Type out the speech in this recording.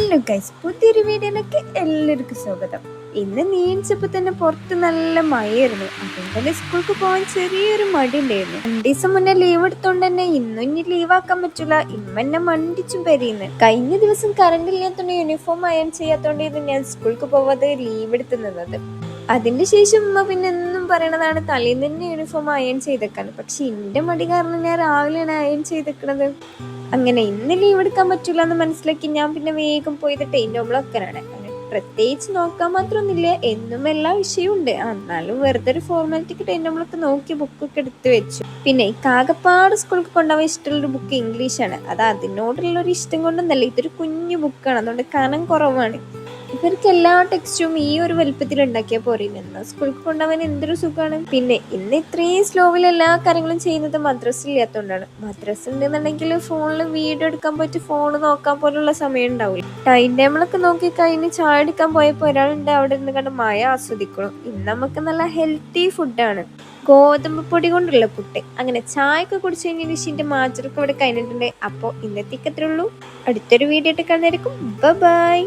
Hello guys, പുതിയൊരു വീഡിയോയിലേക്ക് എല്ലാവർക്കും സ്വാഗതം. ഇന്ന് നീച്ചപ്പോൾ തന്നെ പുറത്ത് നല്ല മഴയായിരുന്നു. അതുകൊണ്ട് തന്നെ സ്കൂൾക്ക് പോകാൻ ചെറിയൊരു മടി ഉണ്ടായിരുന്നു. 2 ദിവസം മുന്നേ ലീവ് എടുത്തോണ്ട് തന്നെ ഇന്നും ഇനി ലീവാക്കാൻ പറ്റൂല. ഇമ്മ എന്നെ മണ്ടിച്ചും പെരിയുന്നു. കഴിഞ്ഞ ദിവസം കറണ്ട് ഇല്ലാത്തോണ്ട് യൂണിഫോം അയൺ ചെയ്യാത്തോണ്ടായിരുന്നു ഞാൻ സ്കൂൾക്ക് പോവാതെ ലീവ് എടുത്തുന്നത്. അതിന്റെ ശേഷം ഉമ്മ പിന്നെ എന്നും പറയണതാണ് തലേന്ന് തന്നെ യൂണിഫോം അയൺ ചെയ്തേക്കാൻ. പക്ഷെ എന്റെ മടി കാരണം ഞാൻ രാവിലെയാണ് അയൺ ചെയ്തേക്കണത്. അങ്ങനെ ഇന്ന് ലീവ് എടുക്കാൻ പറ്റൂല എന്ന് മനസ്സിലാക്കി ഞാൻ പിന്നെ വേഗം പോയത് ടൈം ടേബിൾ വെക്കാനാണ്. പ്രത്യേകിച്ച് നോക്കാൻ മാത്രമൊന്നുമില്ല, എന്നും എല്ലാ വിഷയവും ഉണ്ട്. എന്നാലും വെറുതെ ഒരു ഫോർമാലിറ്റിക്ക് ടൈം ടേബിൾ ഒക്കെ നോക്കി ബുക്കൊക്കെ എടുത്ത് വെച്ചു. പിന്നെ കാകപ്പാട് സ്കൂളിൽ കൊണ്ടുപോകാൻ ഇഷ്ടമുള്ളൊരു ബുക്ക് ഇംഗ്ലീഷാണ്. അത് അതിനോടുള്ള ഒരു ഇഷ്ടം കൊണ്ടൊന്നല്ല, ഇതൊരു കുഞ്ഞു ബുക്കാണ്, അതുകൊണ്ട് കനം കുറവാണ്. ഇവർക്ക് എല്ലാ ടെക്സ്റ്റും ഈ ഒരു വലുപ്പത്തിൽ ഉണ്ടാക്കിയാൽ പോരെ. എന്നാൽ സ്കൂളിൽ കൊണ്ടുപോകാൻ എന്തൊരു സുഖമാണ്. പിന്നെ ഇന്ന് ഇത്രയും സ്ലോവിൽ എല്ലാ കാര്യങ്ങളും ചെയ്യുന്നത് മദ്രസ ഇല്ലാത്തതുകൊണ്ടാണ്. മദ്രസ ഉണ്ടെന്നുണ്ടെങ്കിൽ ഫോണിൽ വീഡിയോ എടുക്കാൻ പോയിട്ട് ഫോൺ നോക്കാൻ പോലുള്ള സമയം ഉണ്ടാവില്ല. ടൈം ടേബിളൊക്കെ നോക്കി കഴിഞ്ഞ് ചായ എടുക്കാൻ പോയപ്പോൾ ഒരാളുണ്ട് അവിടെ നിന്ന് കണ്ട് മഴ ആസ്വദിക്കണം. ഇന്ന് നമുക്ക് നല്ല ഹെൽത്തി ഫുഡാണ്, ഗോതമ്പ് പൊടി കൊണ്ടുള്ള പുട്ട്. അങ്ങനെ ചായയൊക്കെ കുടിച്ചു കഴിഞ്ഞ ഷിന്റെ മാച്ചറൊക്കെ ഇവിടെ കഴിഞ്ഞിട്ടുണ്ട്. അപ്പോൾ ഇന്നത്തേക്ക് അത്രേ ഉള്ളൂ. അടുത്തൊരു വീഡിയോ ഇട്ട് കാണുന്നതായിരിക്കും. ബൈ.